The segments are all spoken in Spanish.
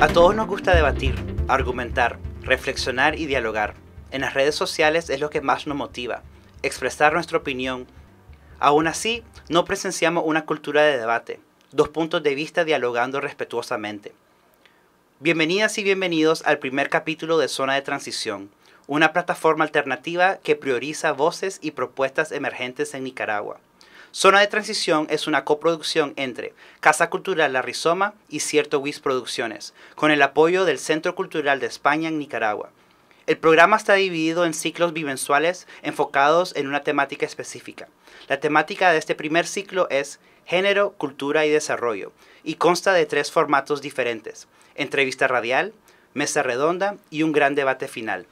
A todos nos gusta debatir, argumentar, reflexionar y dialogar. En las redes sociales es lo que más nos motiva, expresar nuestra opinión. Aún así, no presenciamos una cultura de debate, dos puntos de vista dialogando respetuosamente. Bienvenidas y bienvenidos al primer capítulo de Zona de Transición, una plataforma alternativa que prioriza voces y propuestas emergentes en Nicaragua. Zona de Transición es una coproducción entre Casa Cultural La Rizoma y Cierto Wis Producciones, con el apoyo del Centro Cultural de España en Nicaragua. El programa está dividido en ciclos bimensuales enfocados en una temática específica. La temática de este primer ciclo es Género, Cultura y Desarrollo, y consta de 3 formatos diferentes: entrevista radial, mesa redonda y un gran debate final.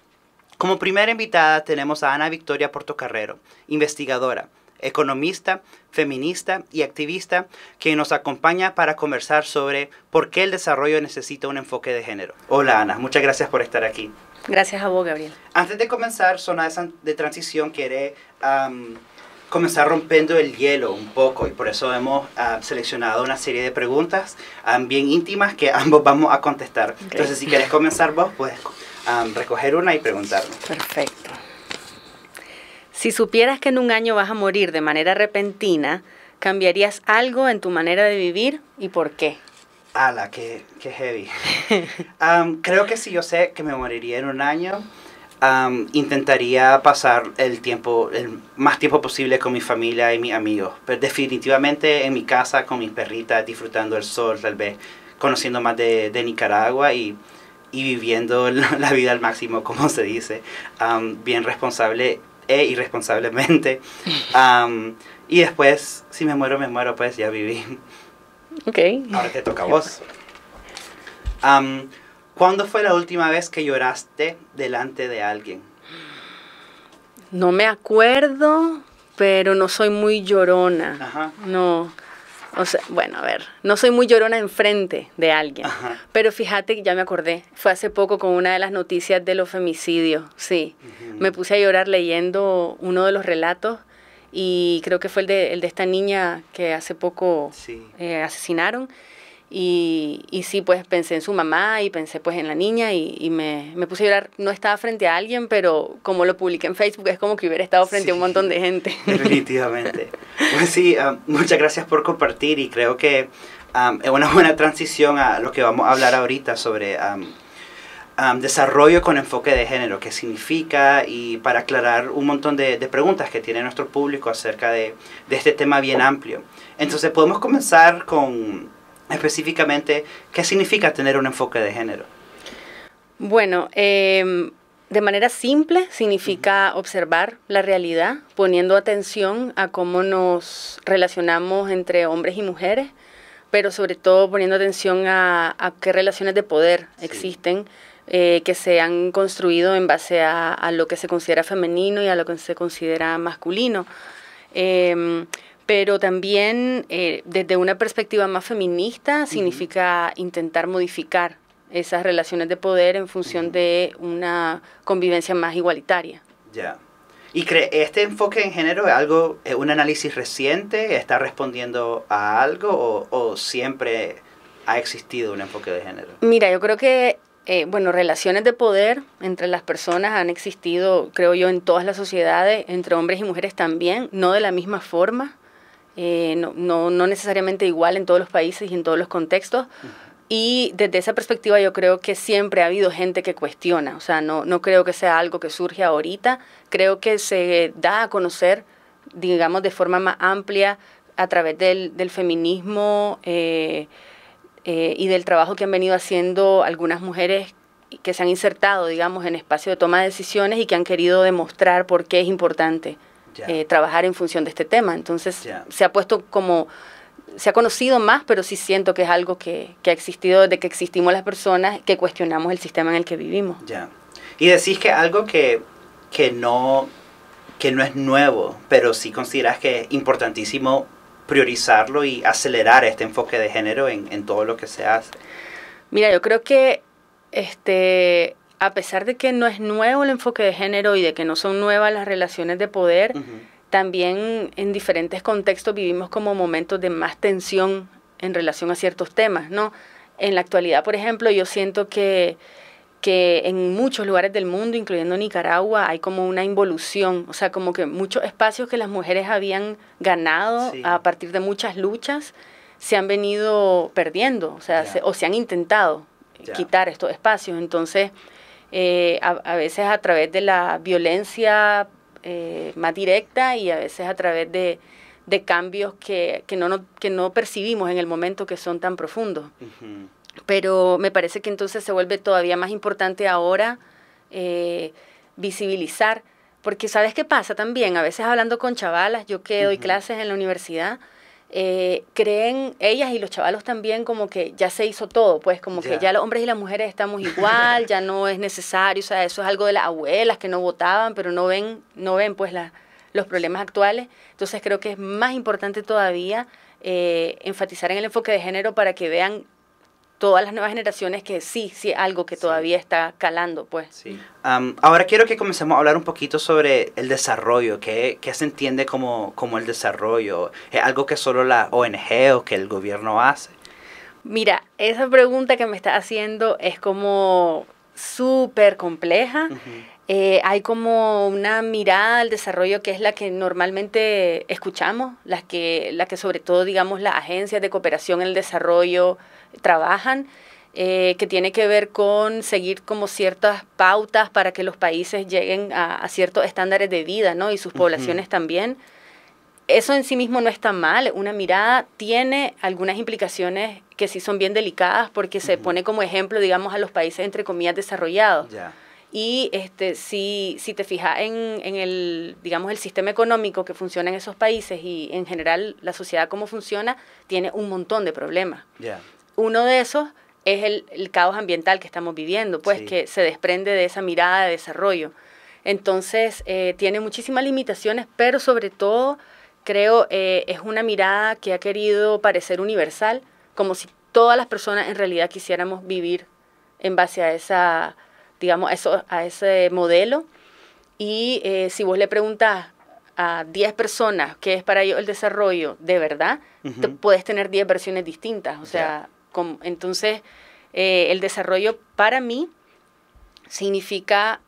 Como primera invitada tenemos a Ana Victoria Portocarrero, investigadora, economista, feminista y activista, que nos acompaña para conversar sobre por qué el desarrollo necesita un enfoque de género. Hola Ana, muchas gracias por estar aquí. Gracias a vos, Gabriel. Antes de comenzar, Zona de Transición quiere comenzar rompiendo el hielo un poco, y por eso hemos seleccionado una serie de preguntas bien íntimas que ambos vamos a contestar. Okay. Entonces, si quieres comenzar vos, puedes recoger una y preguntarnos. Perfecto. Si supieras que en un año vas a morir de manera repentina, ¿cambiarías algo en tu manera de vivir y por qué? ¡Hala, qué heavy! Creo que si yo sé que me moriría en un año, intentaría pasar el más tiempo posible con mi familia y mis amigos. Pero definitivamente en mi casa, con mis perritas, disfrutando el sol, tal vez conociendo más de Nicaragua y viviendo la vida al máximo, como se dice, bien responsable e irresponsablemente. Y después, si me muero, pues ya viví. Okay. Ahora te toca a vos. ¿Cuándo fue la última vez que lloraste delante de alguien? No me acuerdo, pero no soy muy llorona. Ajá. No. O sea, bueno, a ver, no soy muy llorona enfrente de alguien. Ajá. Pero fíjate que ya me acordé, fue hace poco con una de las noticias de los femicidios, sí. Uh-huh. Me puse a llorar leyendo uno de los relatos y creo que fue el de esta niña que hace poco sí. Asesinaron. Y sí, pues pensé en su mamá y pensé pues en la niña y me puse a llorar. No estaba frente a alguien, pero como lo publiqué en Facebook, es como que hubiera estado frente a un montón de gente. Definitivamente. Pues sí, muchas gracias por compartir, y creo que es una buena transición a lo que vamos a hablar ahorita sobre desarrollo con enfoque de género, qué significa, y para aclarar un montón de preguntas que tiene nuestro público acerca de este tema bien amplio. Entonces podemos comenzar con específicamente, ¿qué significa tener un enfoque de género? Bueno, de manera simple significa observar la realidad, poniendo atención a cómo nos relacionamos entre hombres y mujeres, pero sobre todo poniendo atención a qué relaciones de poder existen, que se han construido en base a lo que se considera femenino y a lo que se considera masculino. Pero también desde una perspectiva más feminista significa intentar modificar esas relaciones de poder en función de una convivencia más igualitaria. Ya. ¿Y este enfoque en género es un análisis reciente? ¿Está respondiendo a algo o siempre ha existido un enfoque de género? Mira, yo creo que relaciones de poder entre las personas han existido, creo yo, en todas las sociedades, entre hombres y mujeres también, no de la misma forma. No necesariamente igual en todos los países y en todos los contextos. Y desde esa perspectiva yo creo que siempre ha habido gente que cuestiona. O sea, no creo que sea algo que surge ahorita. Creo que se da a conocer, digamos, de forma más amplia a través del feminismo y del trabajo que han venido haciendo algunas mujeres que se han insertado, digamos, en espacios de toma de decisiones y que han querido demostrar por qué es importante trabajar en función de este tema. Entonces se ha puesto como, se ha conocido más, pero sí siento que es algo que ha existido desde que existimos las personas que cuestionamos el sistema en el que vivimos. Y decís que algo que no es nuevo, pero sí consideras que es importantísimo priorizarlo y acelerar este enfoque de género en todo lo que se hace. Mira, yo creo que a pesar de que no es nuevo el enfoque de género y de que no son nuevas las relaciones de poder, también en diferentes contextos vivimos como momentos de más tensión en relación a ciertos temas, ¿no? En la actualidad, por ejemplo, yo siento que en muchos lugares del mundo, incluyendo Nicaragua, hay como una involución, o sea, como que muchos espacios que las mujeres habían ganado a partir de muchas luchas se han venido perdiendo, o sea, o se han intentado quitar estos espacios. Entonces, a veces a través de la violencia más directa y a veces a través de cambios que no percibimos en el momento, que son tan profundos. Uh-huh. Pero me parece que entonces se vuelve todavía más importante ahora visibilizar, porque ¿sabes qué pasa también? A veces hablando con chavalas, yo que doy clases en la universidad, creen ellas y los chavalos también como que ya se hizo todo, pues como que ya los hombres y las mujeres estamos igual, ya no es necesario, o sea, eso es algo de las abuelas que no votaban, pero no ven pues los problemas actuales. Entonces creo que es más importante todavía enfatizar en el enfoque de género para que vean todas las nuevas generaciones que sí algo que todavía está calando, pues. Sí. Ahora quiero que comencemos a hablar un poquito sobre el desarrollo, qué se entiende como el desarrollo. ¿Es algo que solo la ONG o que el gobierno hace? Mira, esa pregunta que me estás haciendo es como súper compleja. Uh-huh. Hay como una mirada al desarrollo que es la que normalmente escuchamos, la que sobre todo, digamos, las agencias de cooperación en el desarrollo trabajan, que tiene que ver con seguir como ciertas pautas para que los países lleguen a ciertos estándares de vida, ¿no? Y sus poblaciones también. Eso en sí mismo no está mal. Una mirada tiene algunas implicaciones que sí son bien delicadas porque se pone como ejemplo, digamos, a los países entre comillas desarrollados. Y si te fijas en el, digamos, el sistema económico que funciona en esos países y en general la sociedad cómo funciona, tiene un montón de problemas. Uno de esos es el caos ambiental que estamos viviendo, pues que se desprende de esa mirada de desarrollo. Entonces, tiene muchísimas limitaciones, pero sobre todo, creo, es una mirada que ha querido parecer universal, como si todas las personas en realidad quisiéramos vivir en base a esa, digamos, a ese modelo. Y si vos le preguntás a 10 personas qué es para ellos el desarrollo, de verdad, puedes tener 10 versiones distintas. O sea, entonces, el desarrollo para mí significa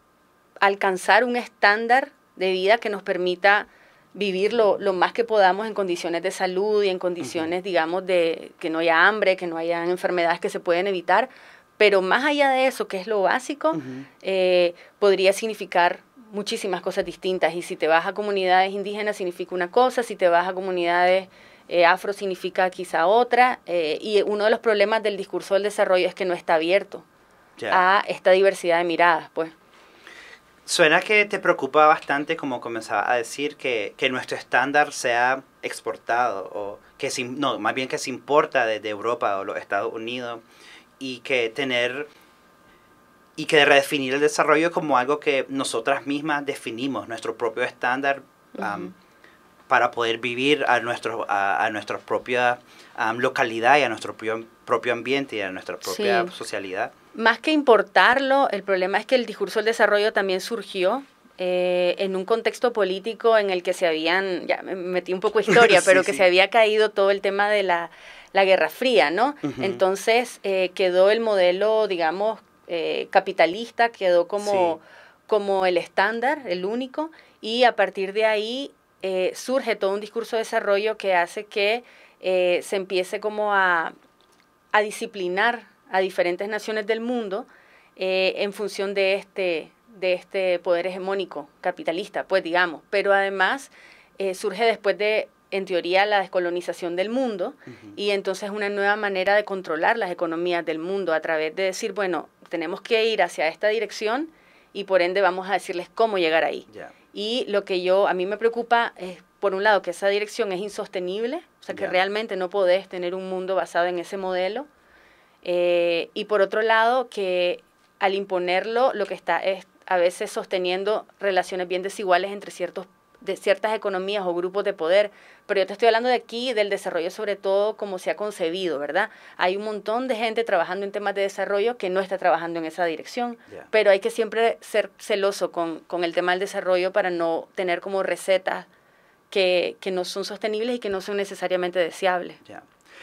alcanzar un estándar de vida que nos permita vivir lo más que podamos en condiciones de salud y en condiciones, digamos, de que no haya hambre, que no haya enfermedades que se pueden evitar. Pero más allá de eso, que es lo básico, podría significar muchísimas cosas distintas. Y si te vas a comunidades indígenas significa una cosa, si te vas a comunidades afro significa quizá otra. Y uno de los problemas del discurso del desarrollo es que no está abierto a esta diversidad de miradas, pues. Suena que te preocupa bastante, como comenzaba a decir, que nuestro estándar sea exportado, o que más bien que se importa desde Europa o los Estados Unidos, y que redefinir el desarrollo como algo que nosotras mismas definimos, nuestro propio estándar, para poder vivir a nuestra propia localidad y a nuestro propio ambiente y a nuestra propia socialidad. Más que importarlo, el problema es que el discurso del desarrollo también surgió en un contexto político en el que se habían, ya me metí un poco de historia, pero que se había caído todo el tema de la Guerra Fría, ¿no? Entonces quedó el modelo, digamos, capitalista, quedó como el estándar, el único, y a partir de ahí surge todo un discurso de desarrollo que hace que se empiece como a disciplinar a diferentes naciones del mundo en función de este poder hegemónico capitalista, pues digamos. Pero además surge después de, en teoría, la descolonización del mundo, y entonces una nueva manera de controlar las economías del mundo a través de decir, bueno, tenemos que ir hacia esta dirección y por ende vamos a decirles cómo llegar ahí. Y lo que a mí me preocupa es, por un lado, que esa dirección es insostenible, o sea, que realmente no podés tener un mundo basado en ese modelo, y por otro lado, que al imponerlo lo que está es a veces sosteniendo relaciones bien desiguales entre ciertas economías o grupos de poder. Pero yo te estoy hablando de aquí, del desarrollo sobre todo como se ha concebido, ¿verdad? Hay un montón de gente trabajando en temas de desarrollo que no está trabajando en esa dirección, pero hay que siempre ser celoso con el tema del desarrollo para no tener como recetas que no son sostenibles y que no son necesariamente deseables.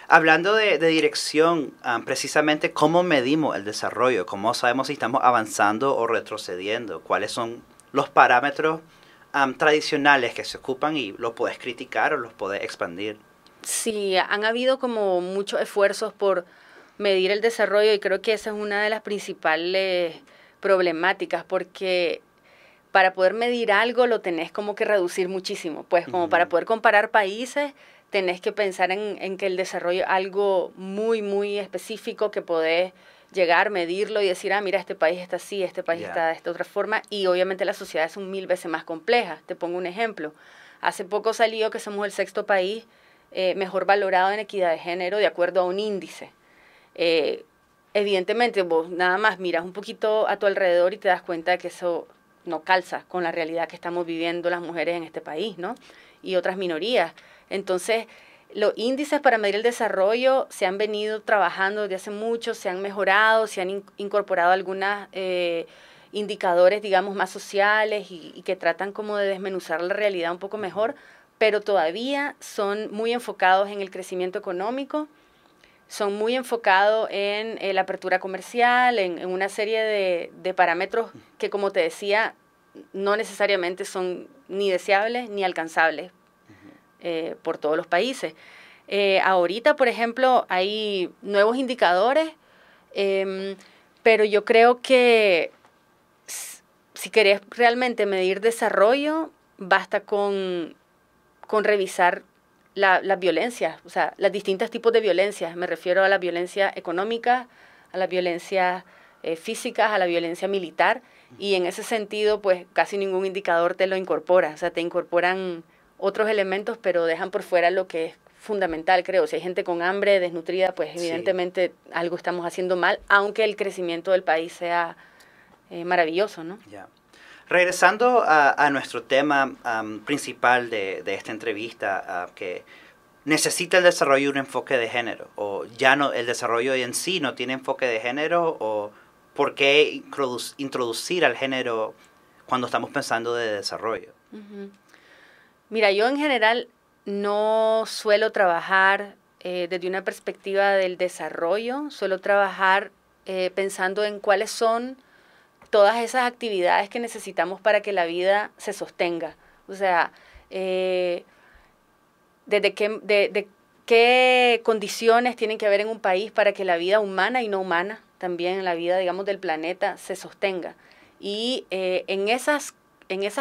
Hablando de dirección, precisamente cómo medimos el desarrollo, cómo sabemos si estamos avanzando o retrocediendo, cuáles son los parámetros tradicionales que se ocupan y los puedes criticar o los puedes expandir. Sí, han habido como muchos esfuerzos por medir el desarrollo y creo que esa es una de las principales problemáticas porque para poder medir algo lo tenés como que reducir muchísimo, pues como para poder comparar países tenés que pensar en que el desarrollo es algo muy, muy específico que podés llegar, medirlo y decir, ah, mira, este país está así, este país está de esta otra forma y obviamente las sociedades son 1000 veces más complejas. Te pongo un ejemplo. Hace poco salió que somos el 6º país mejor valorado en equidad de género de acuerdo a un índice. Evidentemente, vos nada más miras un poquito a tu alrededor y te das cuenta de que eso no calza con la realidad que estamos viviendo las mujeres en este país, ¿no? Y otras minorías. Entonces, los índices para medir el desarrollo se han venido trabajando desde hace mucho, se han mejorado, se han incorporado algunos indicadores, digamos, más sociales y que tratan como de desmenuzar la realidad un poco mejor, pero todavía son muy enfocados en el crecimiento económico, son muy enfocados en la apertura comercial, en una serie de parámetros que, como te decía, no necesariamente son ni deseables ni alcanzables por todos los países. Ahorita, por ejemplo, hay nuevos indicadores, pero yo creo que si querés realmente medir desarrollo, basta con revisar las violencias, o sea, los distintos tipos de violencias. Me refiero a la violencia económica, a la violencia física, a la violencia militar, y en ese sentido, pues casi ningún indicador te lo incorpora, o sea, te incorporan otros elementos, pero dejan por fuera lo que es fundamental, creo. Si hay gente con hambre, desnutrida, pues evidentemente algo estamos haciendo mal, aunque el crecimiento del país sea maravilloso, ¿no? Yeah. Regresando a nuestro tema principal de esta entrevista, que necesita el desarrollo un enfoque de género, o ya no, el desarrollo en sí no tiene enfoque de género, o por qué introducir al género cuando estamos pensando de desarrollo. Uh-huh. Mira, yo en general no suelo trabajar desde una perspectiva del desarrollo, suelo trabajar pensando en cuáles son todas esas actividades que necesitamos para que la vida se sostenga. O sea, de qué condiciones tienen que haber en un país para que la vida humana y no humana, también la vida, digamos, del planeta, se sostenga. Y en esas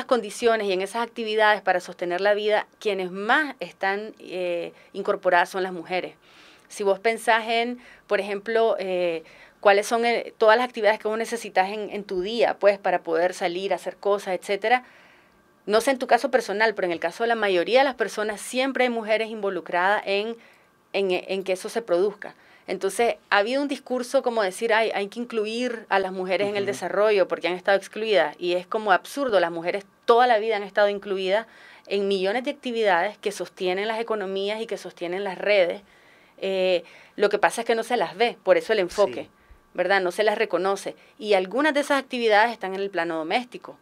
condiciones y en esas actividades para sostener la vida, quienes más están incorporadas son las mujeres. Si vos pensás en, por ejemplo, cuáles son todas las actividades que vos necesitas en tu día, pues, para poder salir, hacer cosas, etcétera. No sé en tu caso personal, pero en el caso de la mayoría de las personas siempre hay mujeres involucradas en que eso se produzca. Entonces, ha habido un discurso como decir, hay que incluir a las mujeres en el desarrollo porque han estado excluidas. Y es como absurdo, las mujeres toda la vida han estado incluidas en millones de actividades que sostienen las economías y que sostienen las redes. Lo que pasa es que no se las ve, por eso el enfoque. Sí. ¿Verdad? No se las reconoce. Y algunas de esas actividades están en el plano doméstico,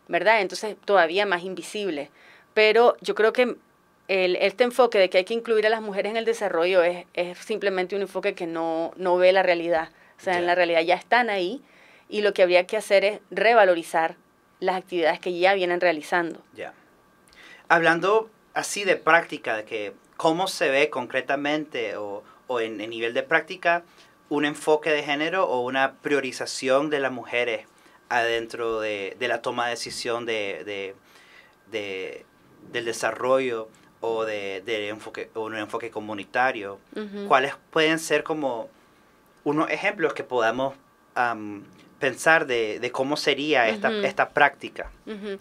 ¿verdad? Entonces, todavía más invisible. Pero yo creo que este enfoque de que hay que incluir a las mujeres en el desarrollo es simplemente un enfoque que no ve la realidad. O sea, en la realidad ya están ahí y lo que habría que hacer es revalorizar las actividades que ya vienen realizando. Ya. Hablando así de práctica, de que cómo se ve concretamente o en nivel de práctica un enfoque de género o una priorización de las mujeres adentro de la toma de decisión del desarrollo o un enfoque comunitario. Uh-huh. ¿Cuáles pueden ser como unos ejemplos que podamos pensar de cómo sería esta práctica? Uh-huh.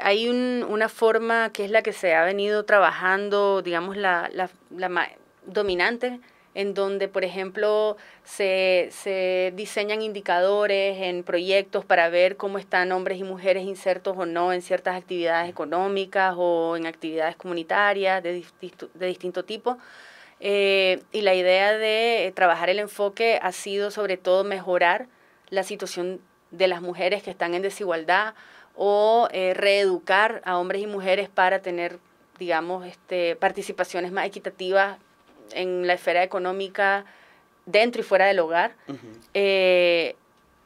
Hay una forma que es la que se ha venido trabajando, digamos, la dominante, en donde, por ejemplo, se diseñan indicadores en proyectos para ver cómo están hombres y mujeres insertos o no en ciertas actividades económicas o en actividades comunitarias de distinto tipo. Y la idea de trabajar el enfoque ha sido, sobre todo, mejorar la situación de las mujeres que están en desigualdad o reeducar a hombres y mujeres para tener, digamos, participaciones más equitativas en la esfera económica dentro y fuera del hogar.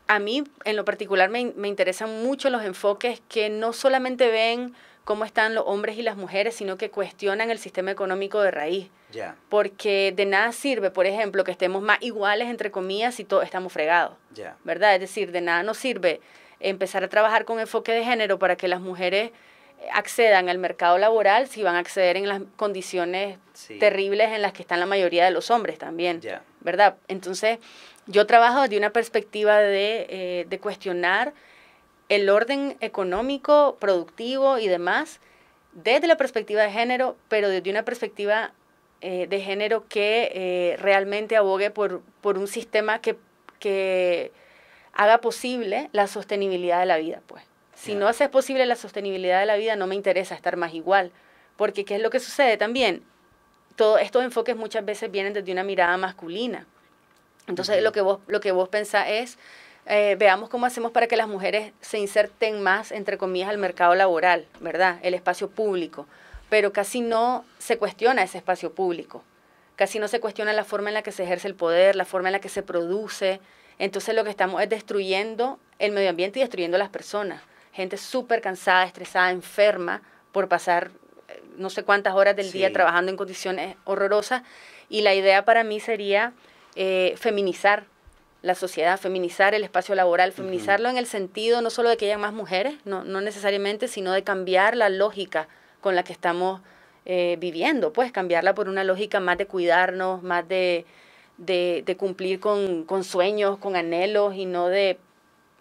A mí, en lo particular, me interesan mucho los enfoques que no solamente ven cómo están los hombres y las mujeres, sino que cuestionan el sistema económico de raíz. Yeah. Porque de nada sirve, por ejemplo, que estemos más iguales, entre comillas, si todos estamos fregados. Yeah. ¿Verdad? Es decir, de nada nos sirve empezar a trabajar con enfoque de género para que las mujeres accedan al mercado laboral si van a acceder en las condiciones terribles en las que están la mayoría de los hombres también. Yeah. ¿Verdad? Entonces, yo trabajo desde una perspectiva de cuestionar el orden económico, productivo y demás, desde la perspectiva de género, pero desde una perspectiva de género que realmente abogue por un sistema que haga posible la sostenibilidad de la vida, pues. Si no haces posible la sostenibilidad de la vida, no me interesa estar más igual, porque ¿qué es lo que sucede también? Todos estos enfoques muchas veces vienen desde una mirada masculina. Entonces, lo que vos pensás es, veamos cómo hacemos para que las mujeres se inserten más, entre comillas, al mercado laboral, ¿verdad? El espacio público. Pero casi no se cuestiona ese espacio público. Casi no se cuestiona la forma en la que se ejerce el poder, la forma en la que se produce. Entonces, lo que estamos es destruyendo el medio ambiente y destruyendo a las personas. Gente súper cansada, estresada, enferma por pasar no sé cuántas horas del día trabajando en condiciones horrorosas. Y la idea para mí sería feminizar la sociedad, feminizar el espacio laboral, feminizarlo en el sentido no solo de que haya más mujeres, no necesariamente, sino de cambiar la lógica con la que estamos viviendo, pues cambiarla por una lógica más de cuidarnos, más de cumplir con sueños, con anhelos y no de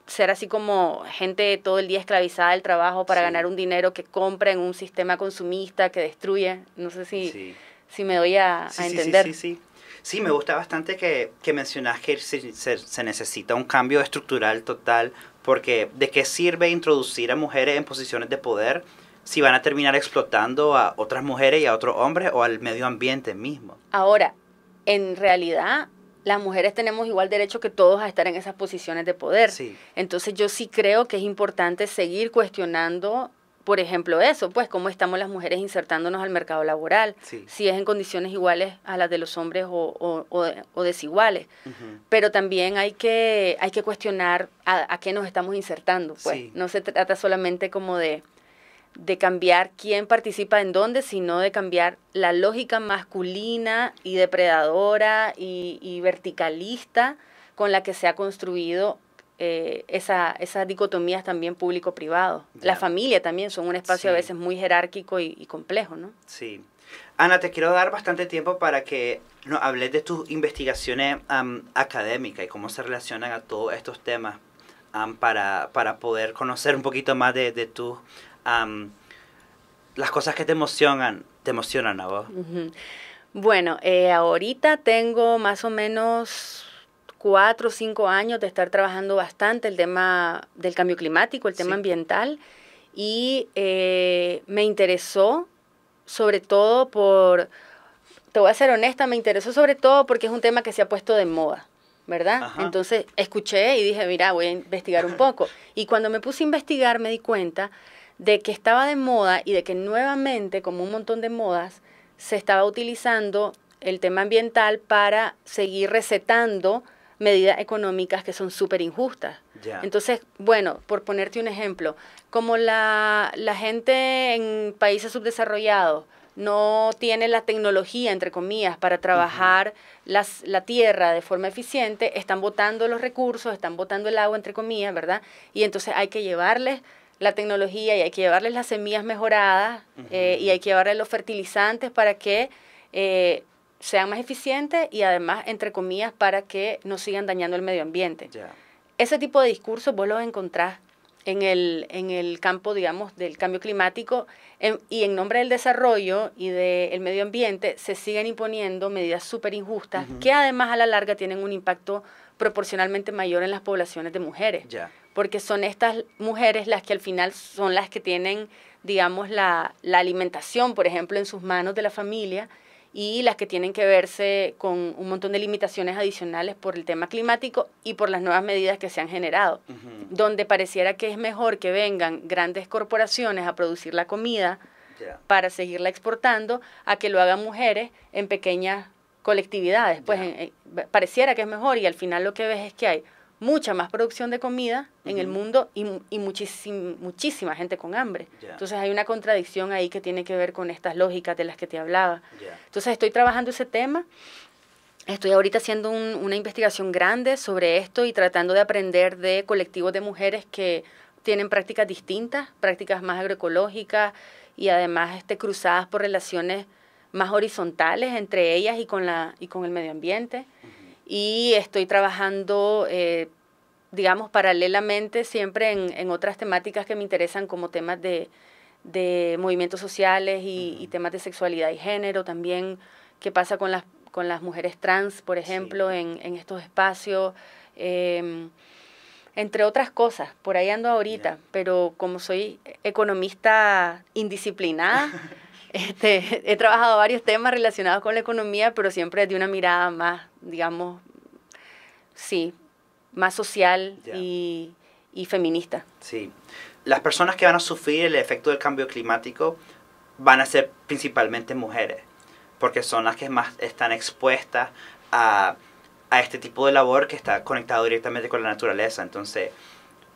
ser así como gente todo el día esclavizada del trabajo para ganar un dinero que compra en un sistema consumista que destruye. No sé si me doy a entender. Sí, me gusta bastante que mencionas que se necesita un cambio estructural total, porque ¿de qué sirve introducir a mujeres en posiciones de poder si van a terminar explotando a otras mujeres y a otros hombres o al medio ambiente mismo? Ahora, en realidad, las mujeres tenemos igual derecho que todos a estar en esas posiciones de poder. Sí. Entonces yo sí creo que es importante seguir cuestionando, por ejemplo, eso, pues cómo estamos las mujeres insertándonos al mercado laboral, si es en condiciones iguales a las de los hombres o desiguales. Pero también hay que cuestionar a qué nos estamos insertando, pues. No se trata solamente como de cambiar quién participa en dónde, sino de cambiar la lógica masculina y depredadora y verticalista con la que se ha construido esas dicotomías también público-privado. La familia también son un espacio a veces muy jerárquico y complejo, ¿no? Sí. Ana, te quiero dar bastante tiempo para que nos hables de tus investigaciones académicas y cómo se relacionan a todos estos temas para poder conocer un poquito más de tus... las cosas que te emocionan a vos. Bueno, ahorita tengo más o menos 4 o 5 años de estar trabajando bastante el tema del cambio climático, el tema ambiental, y me interesó sobre todo te voy a ser honesta, me interesó sobre todo porque es un tema que se ha puesto de moda, ¿verdad? Ajá. Entonces escuché y dije, mira, voy a investigar un poco. Y cuando me puse a investigar me di cuenta de que estaba de moda y de que nuevamente, como un montón de modas, se estaba utilizando el tema ambiental para seguir recetando medidas económicas que son súper injustas. Entonces, bueno, por ponerte un ejemplo, como la gente en países subdesarrollados no tiene la tecnología, entre comillas, para trabajar la tierra de forma eficiente, están botando los recursos, están botando el agua, entre comillas, ¿verdad? Y entonces hay que llevarles la tecnología y hay que llevarles las semillas mejoradas y hay que llevarles los fertilizantes para que sean más eficientes y además, entre comillas, para que no sigan dañando el medio ambiente. Ese tipo de discursos vos los encontrás en el campo, digamos, del cambio climático y en nombre del desarrollo y del medio ambiente se siguen imponiendo medidas súper injustas que además a la larga tienen un impacto proporcionalmente mayor en las poblaciones de mujeres. Porque son estas mujeres las que al final son las que tienen, digamos, la alimentación, por ejemplo, en sus manos de la familia y las que tienen que verse con un montón de limitaciones adicionales por el tema climático y por las nuevas medidas que se han generado, donde pareciera que es mejor que vengan grandes corporaciones a producir la comida para seguirla exportando a que lo hagan mujeres en pequeñas colectividades, pues pareciera que es mejor y al final lo que ves es que hay mucha más producción de comida en el mundo y muchísima gente con hambre. Entonces hay una contradicción ahí que tiene que ver con estas lógicas de las que te hablaba. Entonces estoy trabajando ese tema, estoy ahorita haciendo una investigación grande sobre esto y tratando de aprender de colectivos de mujeres que tienen prácticas distintas, prácticas más agroecológicas y además cruzadas por relaciones más horizontales entre ellas y con el medio ambiente. Y estoy trabajando, digamos, paralelamente siempre en otras temáticas que me interesan, como temas de movimientos sociales y temas de sexualidad y género, también qué pasa con las mujeres trans, por ejemplo, en estos espacios, entre otras cosas. Por ahí ando ahorita, pero como soy economista indisciplinada, he trabajado varios temas relacionados con la economía, pero siempre de una mirada más, digamos, sí, más social y feminista. Sí. Las personas que van a sufrir el efecto del cambio climático van a ser principalmente mujeres, porque son las que más están expuestas a este tipo de labor que está conectado directamente con la naturaleza. Entonces,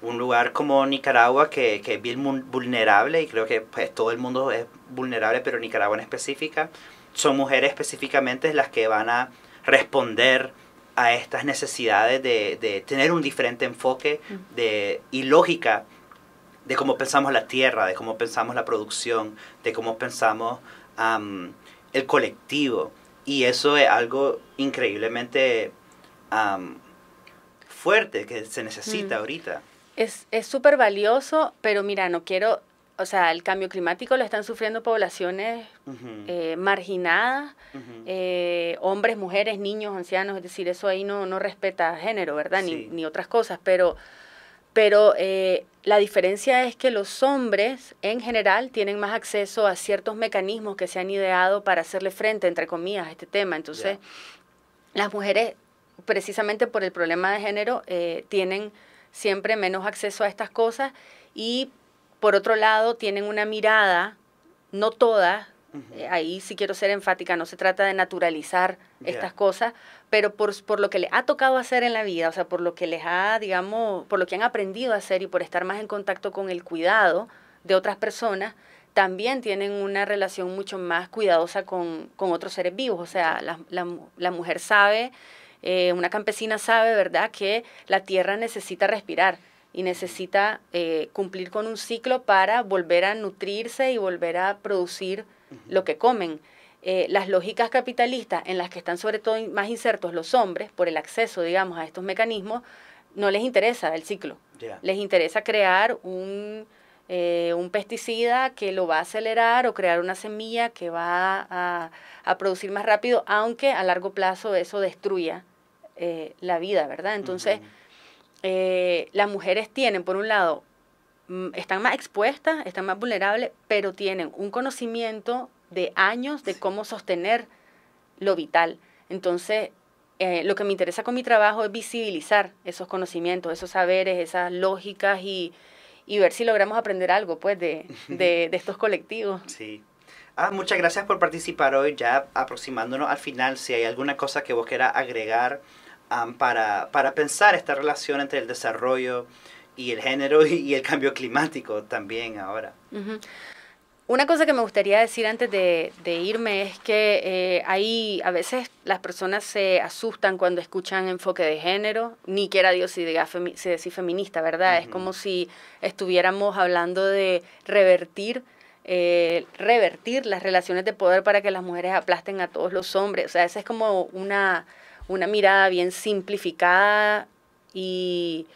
un lugar como Nicaragua que es bien vulnerable, y creo que pues, todo el mundo es vulnerable, pero Nicaragua en específica, son mujeres específicamente las que van a responder a estas necesidades de tener un diferente enfoque y lógica de cómo pensamos la tierra, de cómo pensamos la producción, de cómo pensamos el colectivo. Y eso es algo increíblemente fuerte que se necesita ahorita. Es súper valioso, pero mira, no quiero, o sea, el cambio climático lo están sufriendo poblaciones marginadas, hombres, mujeres, niños, ancianos, es decir, eso ahí no respeta género, ¿verdad? Sí. Ni otras cosas, pero la diferencia es que los hombres en general tienen más acceso a ciertos mecanismos que se han ideado para hacerle frente, entre comillas, a este tema. Entonces, las mujeres, precisamente por el problema de género, tienen siempre menos acceso a estas cosas y, por otro lado, tienen una mirada, no todas, ahí sí quiero ser enfática, no se trata de naturalizar estas cosas, pero por lo que les ha tocado hacer en la vida, o sea, por lo que les ha, digamos, por lo que han aprendido a hacer y por estar más en contacto con el cuidado de otras personas, también tienen una relación mucho más cuidadosa con otros seres vivos. O sea, la mujer sabe, una campesina sabe, ¿verdad?, que la tierra necesita respirar y necesita cumplir con un ciclo para volver a nutrirse y volver a producir lo que comen. Las lógicas capitalistas en las que están sobre todo más insertos los hombres, por el acceso, digamos, a estos mecanismos, no les interesa el ciclo. Les interesa crear un pesticida que lo va a acelerar o crear una semilla que va a producir más rápido, aunque a largo plazo eso destruya la vida, ¿verdad? Entonces, las mujeres tienen, por un lado, están más expuestas, están más vulnerables, pero tienen un conocimiento de años de cómo sostener lo vital. Entonces, lo que me interesa con mi trabajo es visibilizar esos conocimientos, esos saberes, esas lógicas y ver si logramos aprender algo, pues, de estos colectivos. Sí. Muchas gracias por participar hoy, ya aproximándonos al final. Si hay alguna cosa que vos quieras agregar para pensar esta relación entre el desarrollo y el género y el cambio climático también ahora. Una cosa que me gustaría decir antes de irme es que ahí a veces las personas se asustan cuando escuchan enfoque de género, ni quiera Dios si decir feminista, ¿verdad? Es como si estuviéramos hablando de revertir las relaciones de poder para que las mujeres aplasten a todos los hombres. O sea, esa es como una mirada bien simplificada y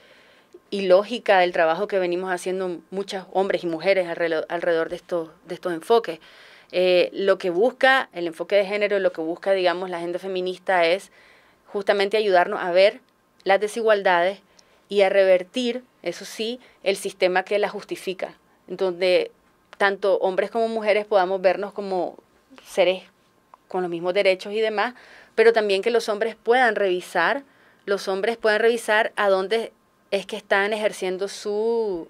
lógica del trabajo que venimos haciendo muchos hombres y mujeres alrededor de estos enfoques. Lo que busca el enfoque de género, lo que busca, digamos, la agenda feminista es justamente ayudarnos a ver las desigualdades y a revertir, eso sí, el sistema que las justifica, donde tanto hombres como mujeres podamos vernos como seres con los mismos derechos y demás, pero también que los hombres puedan revisar a dónde es que están ejerciendo su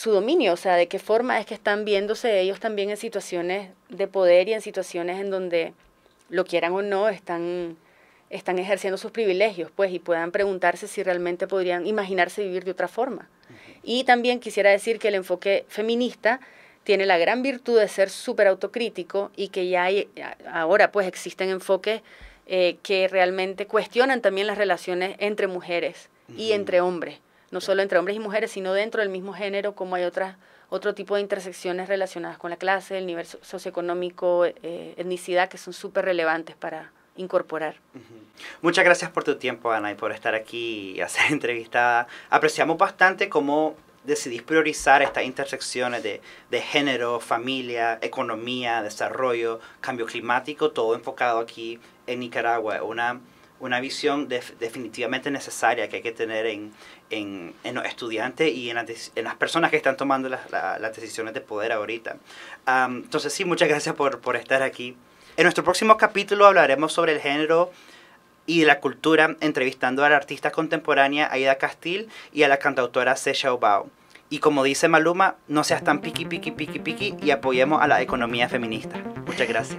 dominio, o sea, de qué forma es que están viéndose ellos también en situaciones de poder y en situaciones en donde lo quieran o no, están ejerciendo sus privilegios, pues, y puedan preguntarse si realmente podrían imaginarse vivir de otra forma. Y también quisiera decir que el enfoque feminista tiene la gran virtud de ser súper autocrítico y que ya ahora pues existen enfoques que realmente cuestionan también las relaciones entre mujeres y entre hombres, no solo entre hombres y mujeres, sino dentro del mismo género, como hay otro tipo de intersecciones relacionadas con la clase, el nivel socioeconómico, etnicidad, que son súper relevantes para incorporar. Muchas gracias por tu tiempo, Ana, y por estar aquí y ser entrevistada. Apreciamos bastante cómo decidís priorizar estas intersecciones de género, familia, economía, desarrollo, cambio climático, todo enfocado aquí en Nicaragua. Una visión definitivamente necesaria que hay que tener en los estudiantes y en las personas que están tomando las decisiones de poder ahorita. Entonces sí, muchas gracias por estar aquí. En nuestro próximo capítulo hablaremos sobre el género y la cultura, entrevistando a la artista contemporánea Aida Castil y a la cantautora Sasha Obao. Y como dice Maluma, no seas tan piqui y apoyemos a la economía feminista. Muchas gracias.